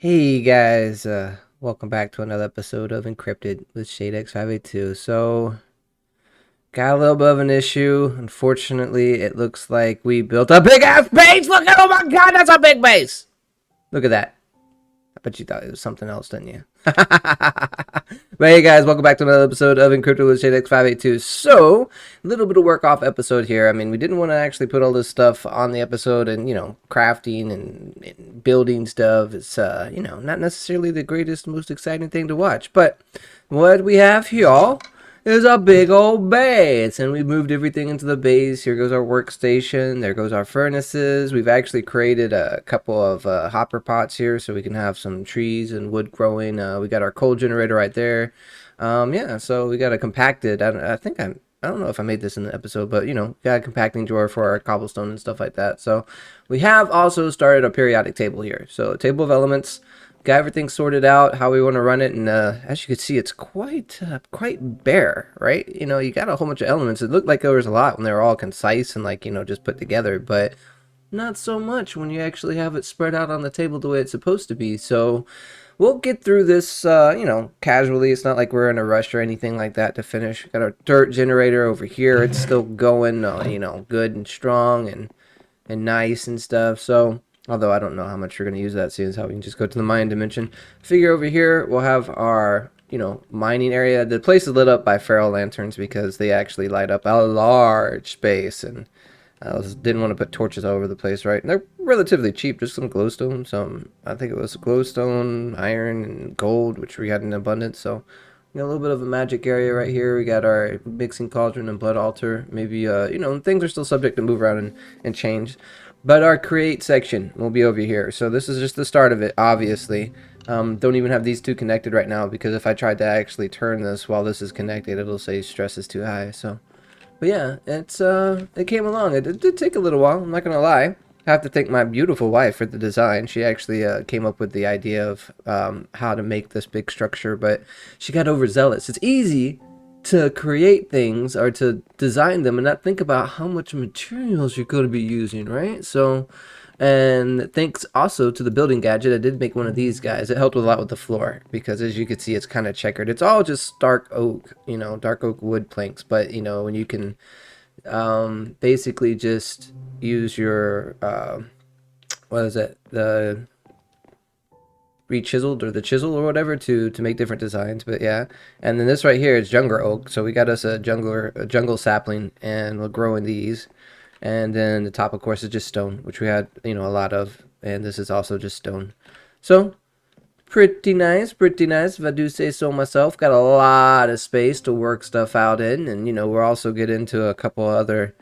Hey guys, welcome back to another episode of Encrypted with ShadeX582. So, got a little bit of an issue. Unfortunately, it looks like we built a big ass base. Look at, oh my god, that's a big base. Look at that. I bet you thought it was something else, didn't you? But hey guys, welcome back to another episode of Encrypted with ShadeX582. So, a little bit of work off episode here. I mean, we didn't want to actually put all this stuff on the episode and, crafting and building stuff. It's, not necessarily the greatest, most exciting thing to watch. But what we have here is a big old base, and we moved everything into the base. Here goes our workstation. There goes our furnaces. We've actually created a couple of hopper pots here so we can have some trees and wood growing. We got our coal generator right there. Yeah, so we got a compacted. I don't know if I made this in the episode, but got a compacting drawer for our cobblestone and stuff like that. So we have also started a periodic table here. So a table of elements. Got everything sorted out, how we want to run it, and as you can see, it's quite bare, right? You got a whole bunch of elements. It looked like there was a lot when they were all concise and just put together, but not so much when you actually have it spread out on the table the way it's supposed to be. So we'll get through this, casually. It's not like we're in a rush or anything like that to finish. Got our dirt generator over here. It's still going, good and strong and nice and stuff. So. Although I don't know how much you're going to use that, seeing as how we can just go to the mine dimension. Figure over here, we'll have our, mining area. The place is lit up by feral lanterns because they actually light up a large space. And I didn't want to put torches all over the place, right? And they're relatively cheap, just some glowstone. I think it was glowstone, iron, and gold, which we had in abundance. So we got a little bit of a magic area right here. We got our mixing cauldron and blood altar. Maybe, things are still subject to move around and change. But our create section will be over here. So this is just the start of it, obviously. Don't even have these two connected right now because if I tried to actually turn this while this is connected, it'll say stress is too high. So, but yeah, it came along. It did take a little while, I'm not going to lie. I have to thank my beautiful wife for the design. She actually came up with the idea of how to make this big structure, but she got overzealous. It's easy to create things or to design them and not think about how much materials you're going to be using, right? So, and thanks also to the building gadget, I did make one of these guys. It helped a lot with the floor because as you can see, it's kind of checkered. It's all just dark oak, dark oak wood planks, but when you can basically just use your, what is it? The rechiseled or the chisel or whatever to make different designs. But yeah, and then this right here is jungle oak, so we got us a jungle sapling and we're growing these. And then the top of course is just stone, which we had a lot of, and this is also just stone. So pretty nice if I do say so myself. Got a lot of space to work stuff out in, and we're also getting into a couple other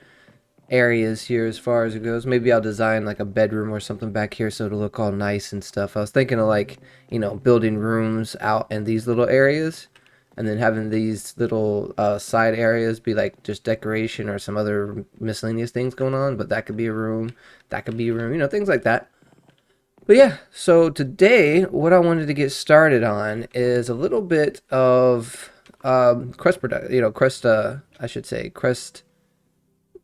areas here as far as it goes. Maybe I'll design like a bedroom or something back here so it'll look all nice and stuff. I was thinking of like, building rooms out in these little areas and then having these little side areas be like just decoration or some other miscellaneous things going on. But that could be a room, that could be a room, things like that. But yeah, so today what I wanted to get started on is a little bit of crest product, I should say crest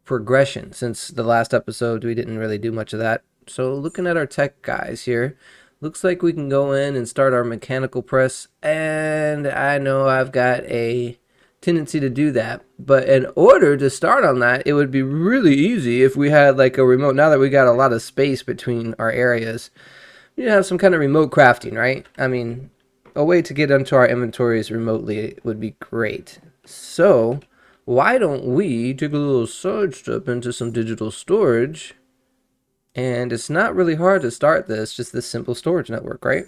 progression. Since the last episode we didn't really do much of that. So looking at our tech guys here, looks like we can go in and start our mechanical press, and I know I've got a tendency to do that, but in order to start on that, it would be really easy if we had like a remote. Now that we got a lot of space between our areas, you have some kind of remote crafting, right? I mean, a way to get into our inventories remotely would be great. So why don't we take a little side step into some digital storage? And it's not really hard to start this, just this simple storage network, right?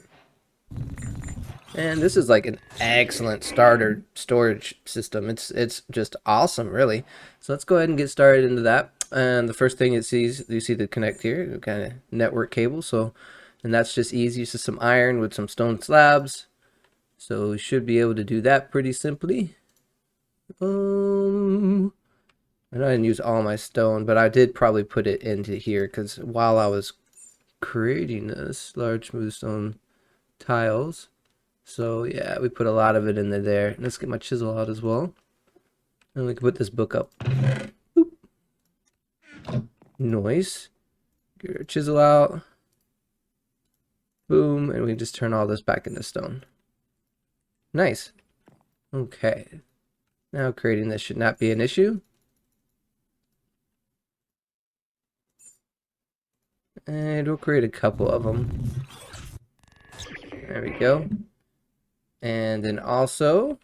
And this is like an excellent starter storage system. It's just awesome, really. So let's go ahead and get started into that. And the first thing you see the connect here, kind of network cable. So, and that's just easy. It's just some iron with some stone slabs. So we should be able to do that pretty simply. I know I didn't use all my stone, but I did probably put it into here because while I was creating this large smooth stone tiles, so yeah, we put a lot of it in there. Let's get my chisel out as well, and we can put this book up. Boop. Nice. Get our chisel out. Boom, and we just turn all this back into stone. Nice. Okay. Now creating this should not be an issue. And we'll create a couple of them. There we go. And then also,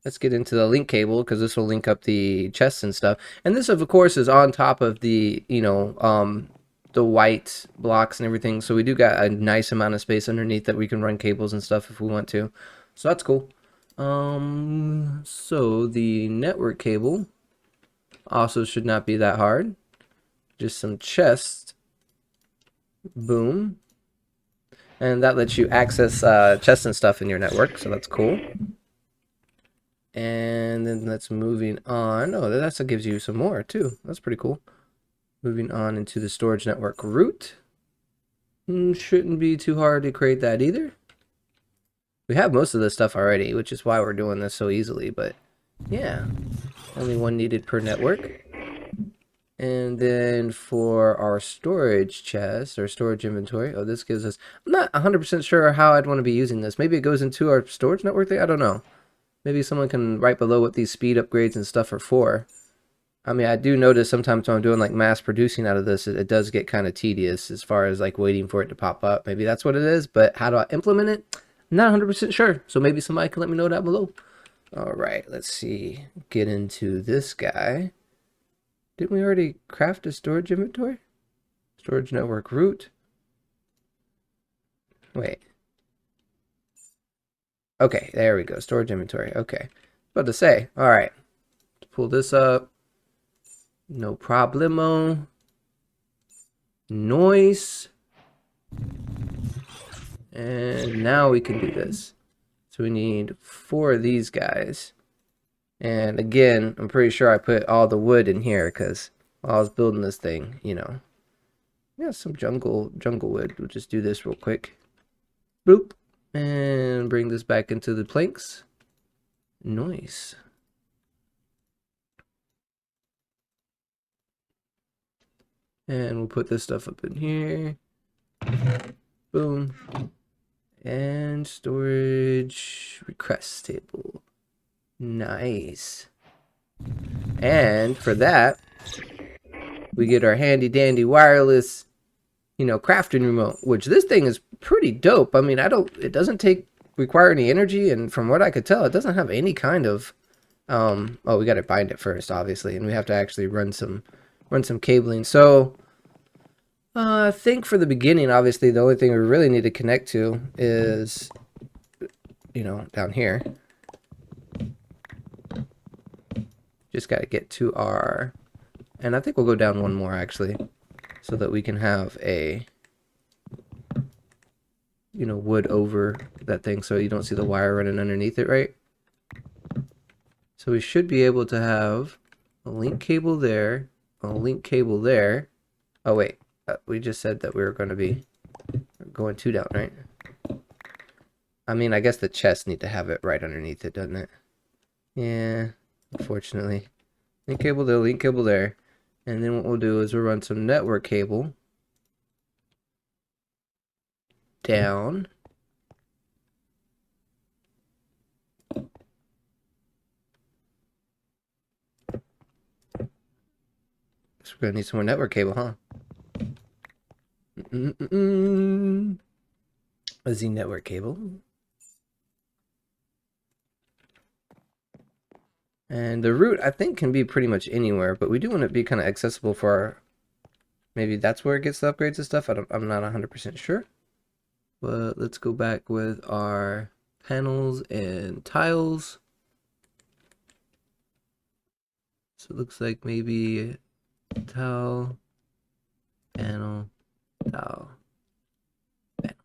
let's get into the link cable because this will link up the chests and stuff. And this, of course, is on top of the, the white blocks and everything. So we do got a nice amount of space underneath that we can run cables and stuff if we want to. So that's cool. So the network cable also should not be that hard. Just some chests. Boom. And that lets you access chests and stuff in your network, so that's cool. And then let's moving on. Oh, that also gives you some more too. That's pretty cool. Moving on into the storage network route. Shouldn't be too hard to create that either. We have most of this stuff already, which is why we're doing this so easily, but yeah. Only one needed per network. And then for our storage chest or storage inventory, oh, this gives us, I'm not 100% sure how I'd want to be using this. Maybe it goes into our storage network thing. I don't know. Maybe someone can write below what these speed upgrades and stuff are for. I mean, I do notice sometimes when I'm doing like mass producing out of this, it does get kind of tedious as far as like waiting for it to pop up. Maybe that's what it is, but how do I implement it? I'm not 100% sure. So maybe somebody can let me know down below. All right, let's see. Get into this guy. Didn't we already craft a storage inventory? Storage network root. Wait. Okay, there we go. Storage inventory. Okay. About to say. All right. Let's pull this up. No problemo. Noise. And now we can do this. So we need 4 of these guys. And again, I'm pretty sure I put all the wood in here because while I was building this thing, yeah, some jungle wood. We'll just do this real quick. Boop. And bring this back into the planks. Nice. And we'll put this stuff up in here. Boom. And storage request table. Nice. And for that, we get our handy dandy wireless, crafting remote, which this thing is pretty dope. I mean, it doesn't require any energy, and from what I could tell, it doesn't have any kind of, oh, we got to bind it first, obviously, and we have to actually run some cabling. So, I think for the beginning, obviously, the only thing we really need to connect to is, down here. Just got to get to our, and I think we'll go down one more actually, so that we can have a, wood over that thing so you don't see the wire running underneath it, right? So we should be able to have a link cable there, a link cable there. Oh wait, we just said that we were going to be going 2 down, right? I mean, I guess the chests need to have it right underneath it, doesn't it? Yeah. Unfortunately. Link cable there, link cable there. And then what we'll do is we'll run some network cable down. So we're going to need some more network cable, huh? What's the network cable? And the route, I think, can be pretty much anywhere, but we do want it to be kind of accessible for our, maybe that's where it gets the upgrades and stuff. I'm not 100% sure. But let's go back with our panels and tiles. So it looks like maybe tile, panel, tile, panel,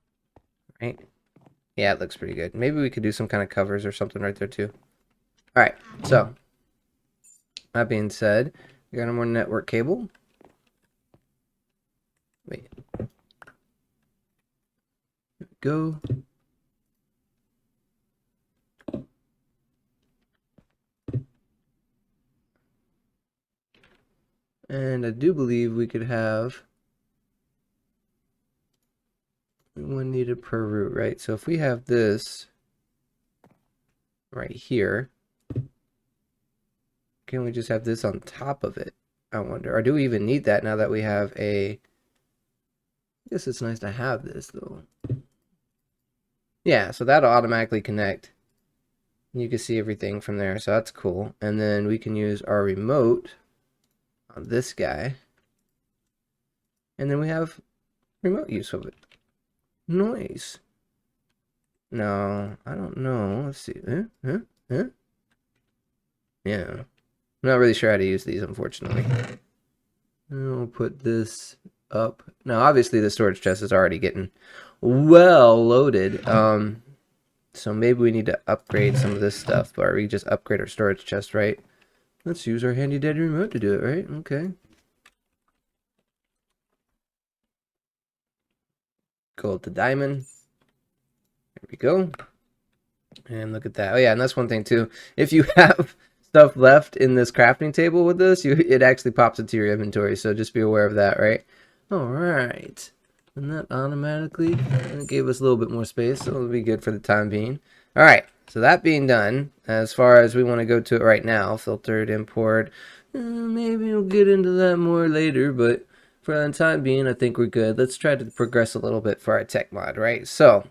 right? Yeah, it looks pretty good. Maybe we could do some kind of covers or something right there too. All right, so that being said, we got a more network cable. Wait. Here we go. And I do believe we could have one wood per root, right? So if we have this right here, can we just have this on top of it? I wonder. Or do we even need that now that we have a... I guess it's nice to have this, though. Yeah, so that'll automatically connect. You can see everything from there, so that's cool. And then we can use our remote on this guy. And then we have remote use of it. Nice. No, I don't know. Let's see. Yeah. I'm not really sure how to use these, unfortunately. I'll put this up. Now, obviously, the storage chest is already getting well loaded. So maybe we need to upgrade some of this stuff, or we just upgrade our storage chest, right? Let's use our handy dandy remote to do it, right? Okay. Gold to diamond. There we go. And look at that. Oh yeah, and that's one thing too. If you have stuff left in this crafting table with this, it actually pops into your inventory. So just be aware of that, right? All right. And that automatically gave us a little bit more space, so it'll be good for the time being. All right. So that being done, as far as we want to go to it right now, filtered, import. Maybe we'll get into that more later, but for the time being, I think we're good. Let's try to progress a little bit for our tech mod, right? So,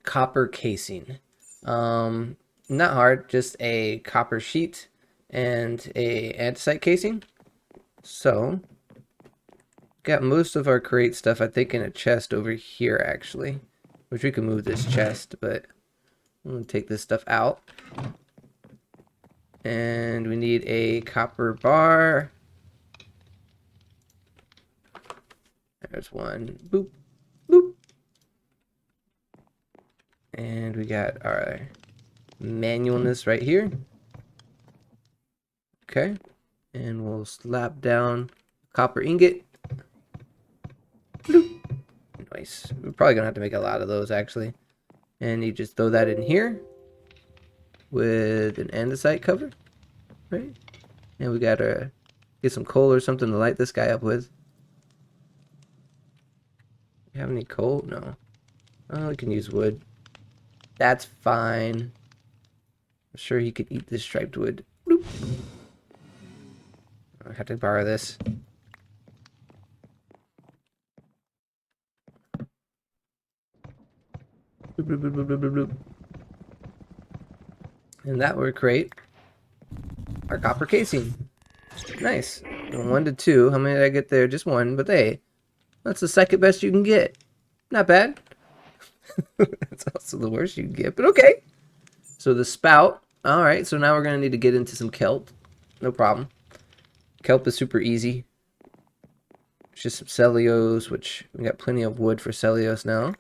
copper casing. Not hard, just a copper sheet and a andesite casing. So, got most of our crate stuff, I think, in a chest over here, actually. Which we can move this chest, but I'm going to take this stuff out. And we need a copper bar. There's one. Boop. Boop. And we got our manualness right here. Okay. And we'll slap down copper ingot. Bloop. Nice. We're probably going to have to make a lot of those, actually. And you just throw that in here with an andesite cover, right? And we got to get some coal or something to light this guy up with. You have any coal? No. Oh, we can use wood. That's fine. I'm sure he could eat this striped wood. Bloop. I have to borrow this. Bloop, bloop, bloop, bloop, bloop, bloop. And that will create our copper casing. Nice. 1 to 2. How many did I get there? Just 1. But hey, that's the second best you can get. Not bad. That's also the worst you can get, but okay. So the spout. Alright, so now we're going to need to get into some kelp. No problem. Kelp is super easy. It's just some cellulose, which we got plenty of wood for cellulose now.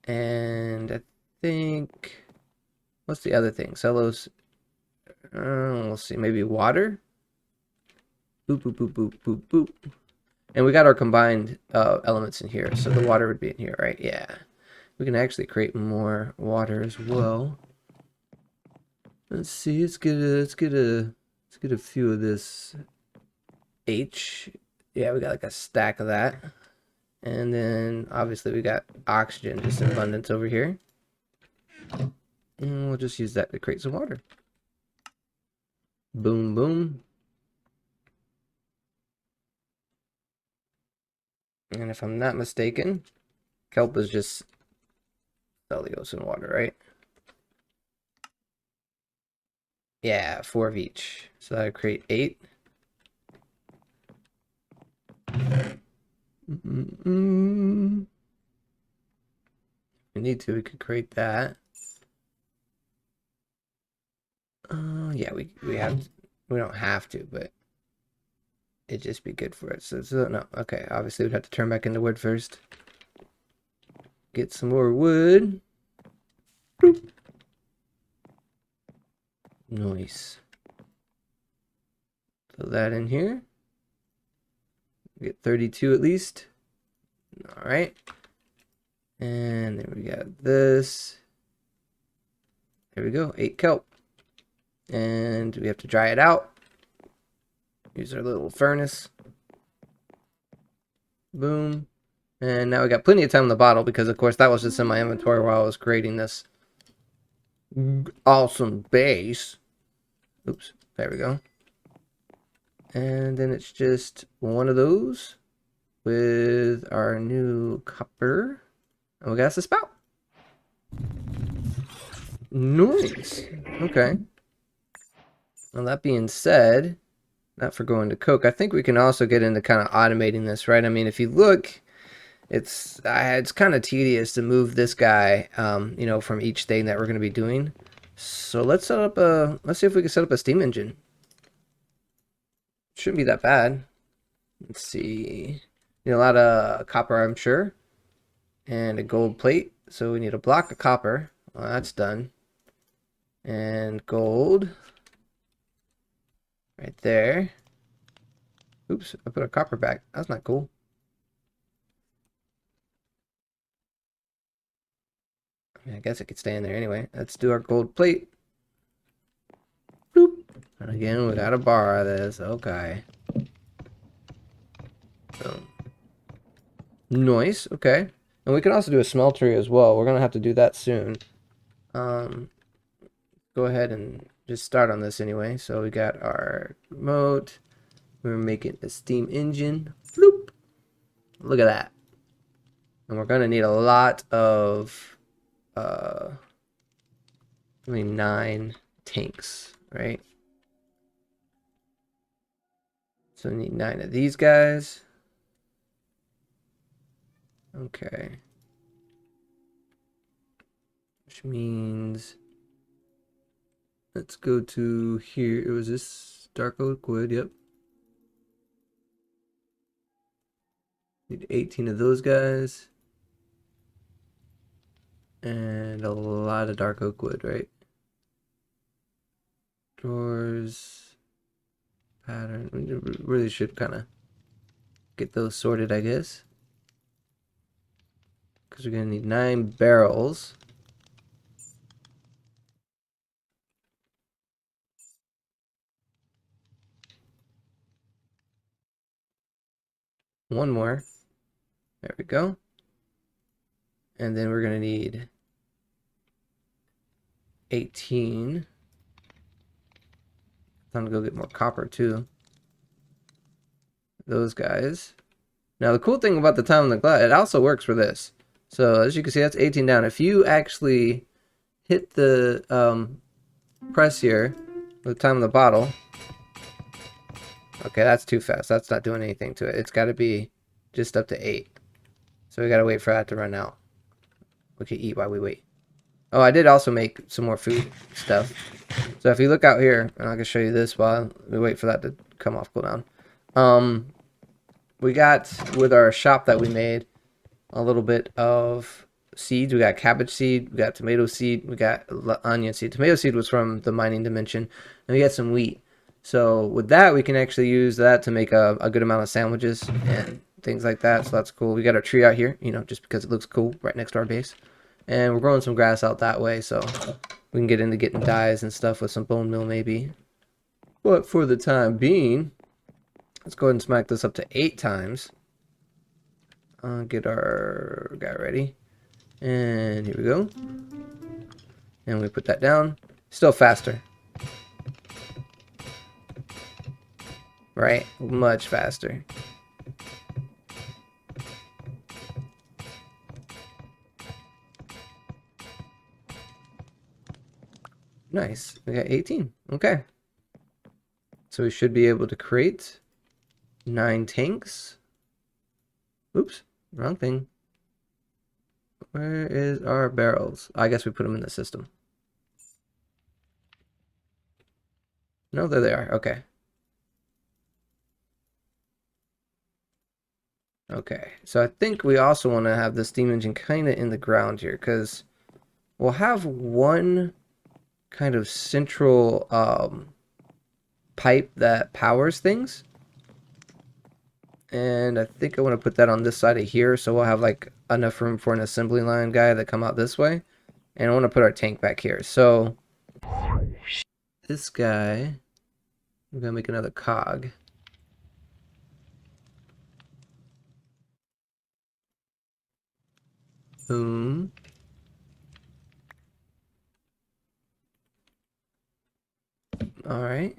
And I think... What's the other thing? Cellulose... we'll see. Maybe water? Boop, boop, boop, boop, boop, boop. And we got our combined elements in here. So the water would be in here, right? Yeah. We can actually create more water as well. Let's see. Let's get a few of this H. Yeah, we got like a stack of that. And then obviously we got oxygen just in abundance over here. And we'll just use that to create some water. Boom, boom. And if I'm not mistaken, kelp is just cellulose and water, right? Yeah, 4 of each. So that'll create 8. If we need to, we could create that. Yeah, we don't have to, but it'd just be good for it. So no, okay. Obviously, we'd have to turn back into wood first. Get some more wood. Boop. Nice. Throw that in here. Get 32 at least. All right. And then we got this. There we go. 8 kelp. And we have to dry it out. Use our little furnace. Boom. And now we got plenty of time in the bottle because, of course, that was just in my inventory while I was creating this awesome base. Oops. There we go. And then it's just one of those with our new copper. And we got us a spout. Nice. Okay. Well, that being said, not for going to coke, I think we can also get into kind of automating this, right? I mean, if you look, it's kind of tedious to move this guy, you know, from each thing that we're going to be doing. So let's see if we can set up a steam engine. Shouldn't be that bad. Let's see. Need a lot of copper, I'm sure, and a gold plate. So we need a block of copper. Well, that's done. And gold. Right there. Oops, I put a copper back. That's not cool. I mean, I guess it could stay in there anyway. Let's do our gold plate. Boop. And again, we gotta borrow this. Okay. So, nice. Okay. And we can also do a smeltery as well. We're gonna have to do that soon. Go ahead and just start on this anyway. So we got our remote. We're making a steam engine. Bloop. Look at that. And we're gonna need a lot of I mean 9 tanks, right? So we need 9 of these guys. Okay. Which means let's go to here. It was this dark oak wood, yep. Need 18 of those guys. And a lot of dark oak wood, right? Drawers. Pattern. We really should kind of get those sorted, I guess. Because we're going to need 9 barrels. One more. There we go. And then we're going to need 18. Time to go get more copper too. Those guys. Now the cool thing about the time on the glass, it also works for this. So as you can see, that's 18 down. If you actually hit the press here with time on the bottle. Okay, that's too fast. That's not doing anything to it. It's got to be just up to 8. So we got to wait for that to run out. We can eat while we wait. Oh, I did also make some more food stuff. So if you look out here, and I can show you this while we wait for that to come off cooldown. We got, with our shop that we made, a little bit of seeds. We got cabbage seed, we got tomato seed, we got onion seed. Tomato seed was from the mining dimension, and we got some wheat. So with that, we can actually use that to make a good amount of sandwiches and things like that. So that's cool. We got our tree out here, you know, just because it looks cool right next to our base. And we're growing some grass out that way, so we can get into getting dyes and stuff with some bone meal maybe. But for the time being, let's go ahead and smack this up to 8 times. Get our guy ready. And here we go. And we put that down. Still faster. Right? Much faster. Nice. We got 18. Okay. So we should be able to create 9 tanks. Oops. Wrong thing. Where is our barrels? I guess we put them in the system. No, there they are. Okay. Okay. So I think we also want to have the steam engine kind of in the ground here, because we'll have one kind of central pipe that powers things. And I think I want to put that on this side of here, so we'll have like enough room for an assembly line guy that come out this way. And I want to put our tank back here. So this guy, we're gonna make another cog. Boom. Alright.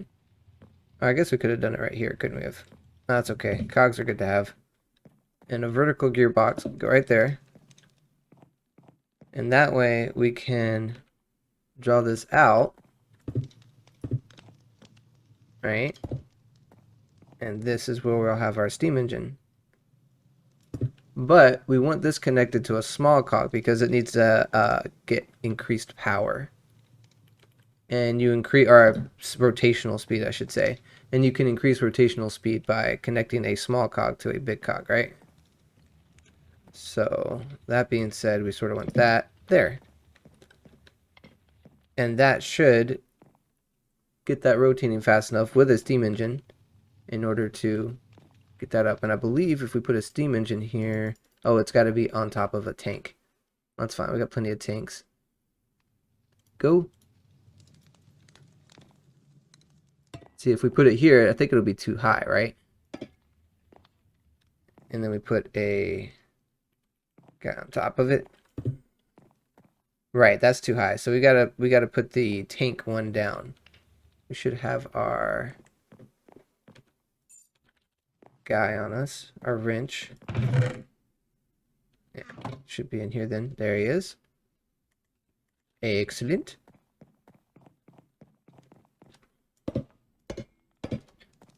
I guess we could have done it right here, couldn't we have? That's okay. Cogs are good to have. And a vertical gearbox, go right there. And that way we can draw this out. Right? And this is where we'll have our steam engine. But we want this connected to a small cog because it needs to get increased power. And you increase, or rotational speed, I should say. And you can increase rotational speed by connecting a small cog to a big cog, right? So that being said, we sort of want that there. And that should get that rotating fast enough with a steam engine in order to get that up. And I believe if we put a steam engine here, oh, it's got to be on top of a tank. That's fine. We got plenty of tanks. Go. See, if we put it here, I think it'll be too high, right? And then we put a guy on top of it. Right, that's too high. So we gotta put the tank one down. We should have our guy on us, our wrench. Yeah, should be in here then. There he is. Excellent.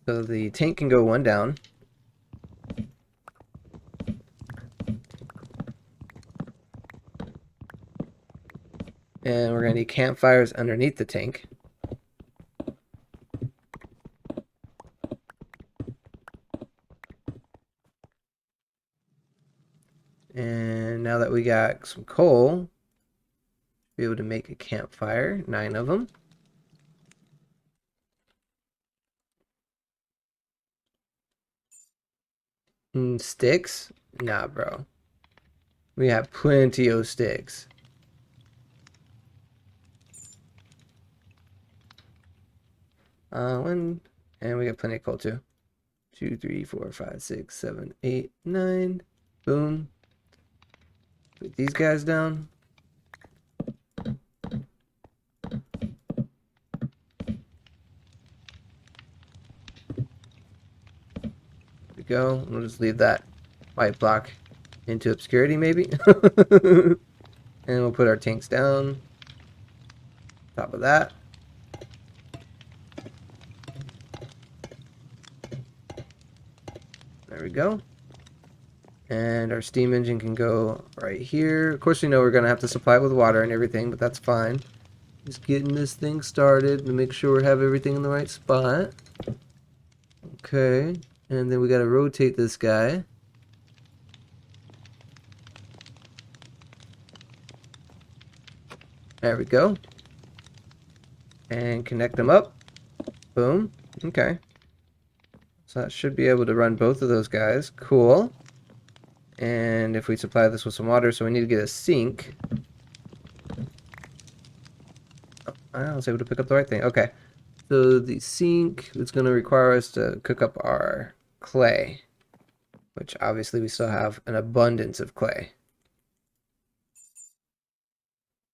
So the tank can go one down. And we're going to need campfires underneath the tank. And now that we got some coal, be able to make a campfire, 9 of them. Sticks? Nah, bro. We have plenty of sticks. And we got plenty of coal too. 2, 3, 4, 5, 6, 7, 8, 9. Boom. Put these guys down. Go. We'll just leave that white block into obscurity maybe. And we'll put our tanks down. Top of that. There we go. And our steam engine can go right here. Of course we know we're going to have to supply it with water and everything, but that's fine. Just getting this thing started to make sure we have everything in the right spot. Okay. And then we got to rotate this guy. There we go. And connect them up. Boom. Okay. So that should be able to run both of those guys. Cool. And if we supply this with some water, so we need to get a sink. Oh, I was able to pick up the right thing. Okay. So the sink is going to require us to cook up our clay, which obviously we still have an abundance of clay.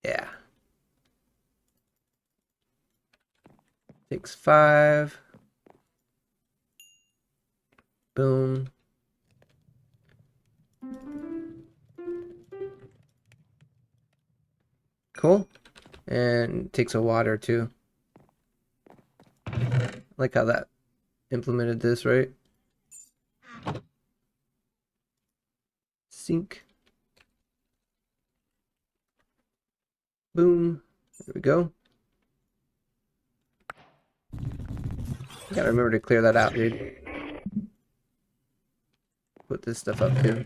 Yeah. Takes 5. Boom. Cool. And takes a water too. I like how that implemented this, right? Sink. Boom. There we go. Gotta remember to clear that out, dude. Put this stuff up too.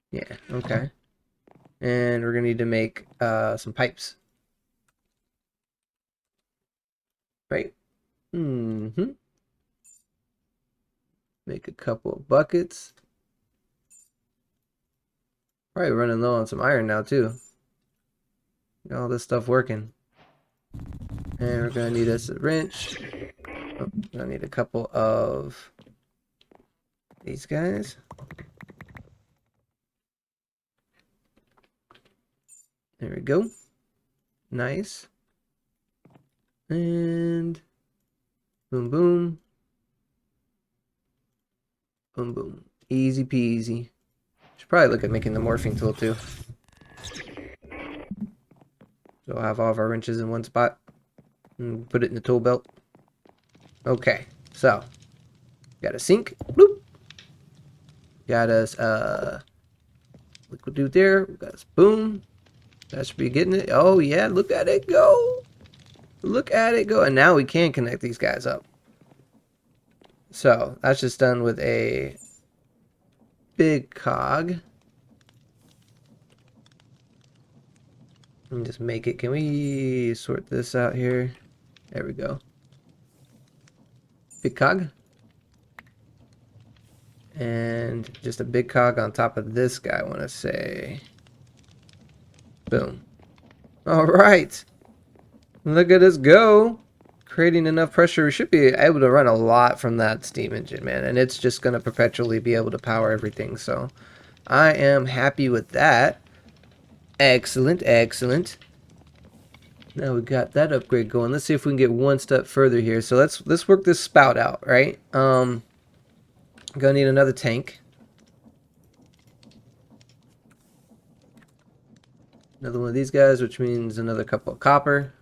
Yeah, okay. And we're gonna need to make some pipes. Right? Mm-hmm. Make a couple of buckets. Probably running low on some iron now too. Got all this stuff working. And we're gonna need us a wrench. Oh, gonna need a couple of these guys. There we go. Nice. And boom, boom. Boom, boom. Easy peasy. Should probably look at making the morphing tool too. So we'll have all of our wrenches in one spot. And put it in the tool belt. Okay, so got a sink. Bloop. Got us liquid dude there. We got a spoon. That should be getting it. Oh yeah, look at it go. Look at it go. And now we can connect these guys up. So that's just done with a big cog. And just make it. Can we sort this out here? There we go. Big cog. And just a big cog on top of this guy, I want to say. Boom. All right. Look at us go. Creating enough pressure. We should be able to run a lot from that steam engine, man. And it's just going to perpetually be able to power everything. So I am happy with that. Excellent, excellent. Now we got that upgrade going. Let's see if we can get one step further here. So let's work this spout out, right? Gonna need another tank. Another one of these guys, which means another couple of copper.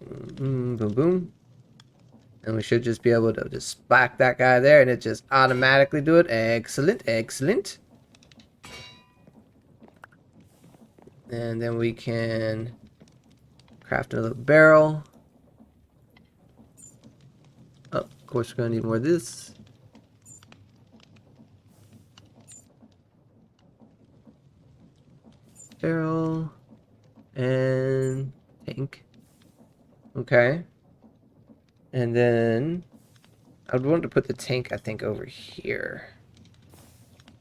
Boom, boom. And we should just be able to just splack that guy there and it just automatically do it. Excellent, excellent. And then we can craft another barrel. Oh, of course we're going to need more of this. Barrel. And tank. Okay. And then I would want to put the tank, I think, over here.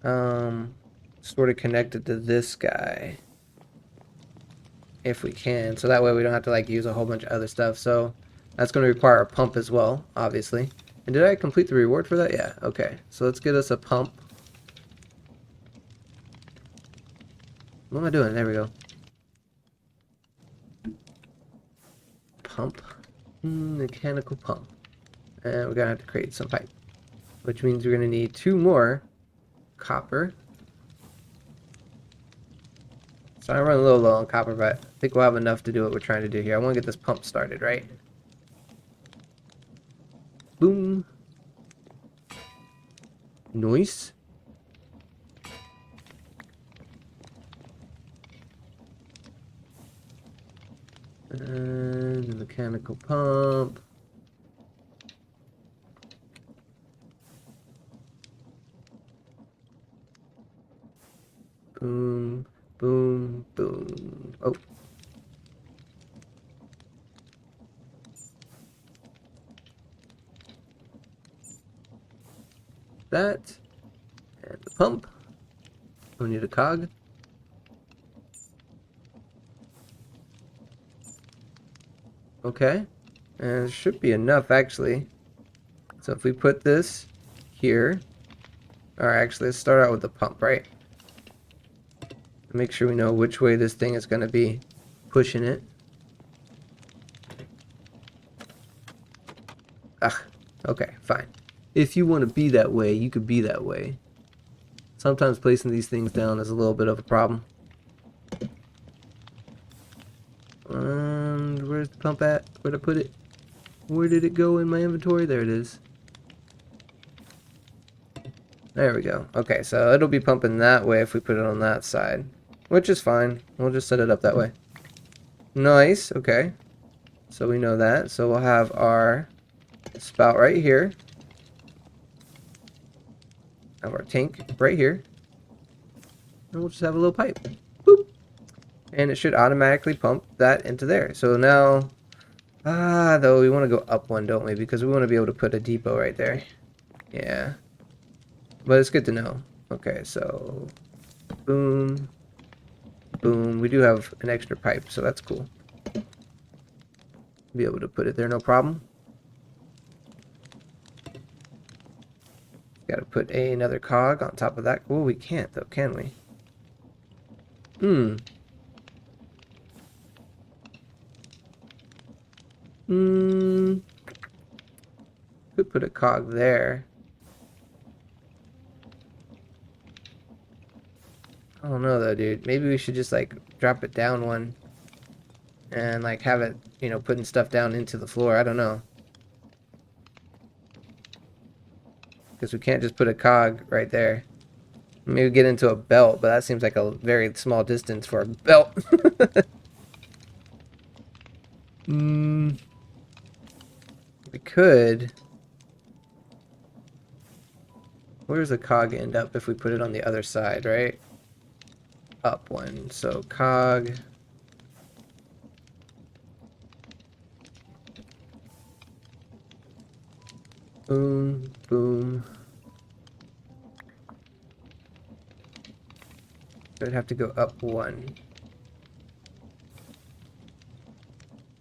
Sort of connected to this guy. If we can. So that way we don't have to like use a whole bunch of other stuff. So that's going to require a pump as well, obviously. And did I complete the reward for that? Yeah. Okay. So let's get us a pump. What am I doing? There we go. Pump. Mechanical pump. And we're going to have to create some pipe. Which means we're going to need 2 more copper. So I run a little low on copper, but I think we'll have enough to do what we're trying to do here. I want to get this pump started, right? Boom. Nice. And the mechanical pump. Boom. Boom, boom. Oh. That. And the pump. We need a cog. Okay. And it should be enough, actually. So if we put this here. Alright, actually, let's start out with the pump, right? Make sure we know which way this thing is going to be pushing it. Okay, fine. If you want to be that way, you could be that way. Sometimes placing these things down is a little bit of a problem. And where's the pump at? Where'd I put it? Where did it go in my inventory? There it is. There we go. Okay, so it'll be pumping that way if we put it on that side. Which is fine. We'll just set it up that way. Nice. Okay. So we know that. So we'll have our spout right here. Have our tank right here. And we'll just have a little pipe. Boop. And it should automatically pump that into there. So now, though we want to go up one, don't we? Because we want to be able to put a depot right there. Yeah. But it's good to know. Okay, so boom. Boom. We do have an extra pipe, so that's cool. Be able to put it there, no problem. Got to put another cog on top of that. Oh, we can't though, can we? Hmm. Hmm. Could put a cog there. I don't know though, dude. Maybe we should just like drop it down one and like have it, you know, putting stuff down into the floor. I don't know. Because we can't just put a cog right there. Maybe get into a belt, but that seems like a very small distance for a belt. We could. Where's the cog end up if we put it on the other side, right? Up one. So cog. Boom, boom. So it'd have to go up one.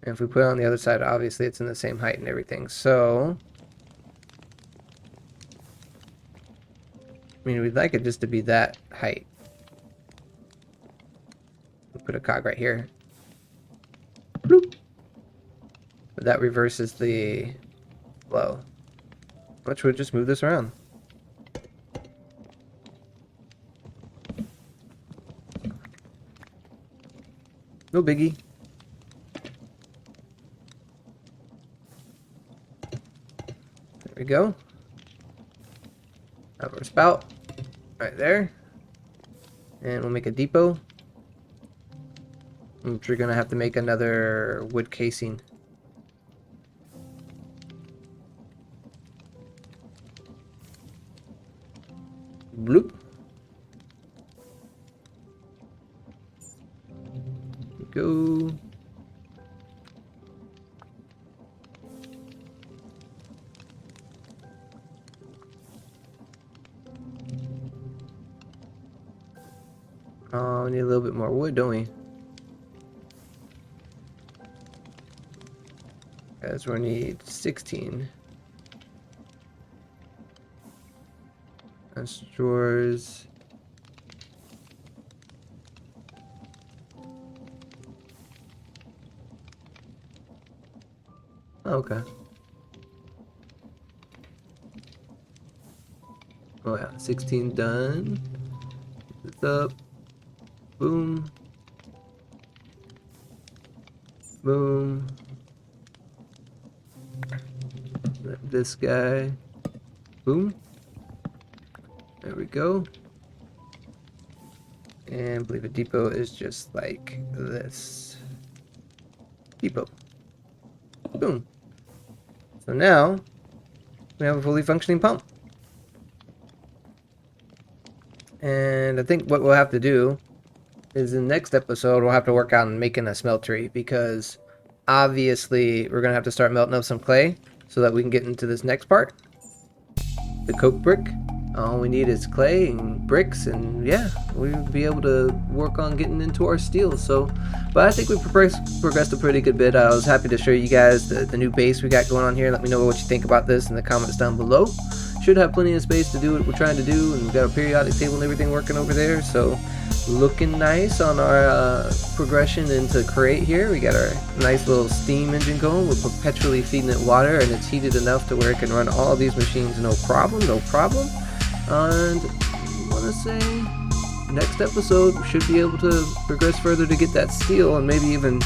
And if we put it on the other side, obviously it's in the same height and everything. So, I mean, we'd like it just to be that height. We'll put a cog right here. Bloop. But that reverses the flow. Which would just move this around. No biggie. There we go. Have our spout right there. And we'll make a depot. Which we're gonna have to make another wood casing. Bloop. Go. Oh, we need a little bit more wood, don't we? Because we need 16. That's drawers. Okay. Oh yeah, 16 done. This up. Boom. Boom. This guy. Boom. There we go. And I believe a depot is just like this. Depot. Boom. So now we have a fully functioning pump. And I think what we'll have to do is in the next episode we'll have to work on making a smeltery, because obviously we're gonna have to start melting up some clay so that we can get into this next part, the coke brick. All we need is clay and bricks, and yeah, we'll be able to work on getting into our steel. So, but I think we progressed a pretty good bit. I was happy to show you guys the new base we got going on here. Let me know what you think about this in the comments down below. Should have plenty of space to do what we're trying to do, and we've got a periodic table and everything working over there. So, looking nice on our progression into create here. We got our nice little steam engine going. We're perpetually feeding it water, and it's heated enough to where it can run all these machines no problem, no problem. And I want to say next episode we should be able to progress further to get that steel, and maybe even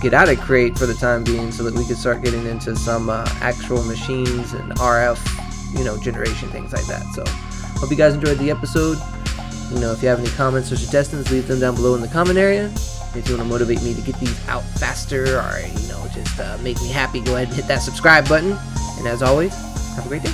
get out of create for the time being, so that we can start getting into some actual machines and RF, you know, generation, things like that. So hope you guys enjoyed the episode. You know, if you have any comments or suggestions, leave them down below in the comment area. If you want to motivate me to get these out faster, or you know, just make me happy, go ahead and hit that subscribe button. And as always, have a great day.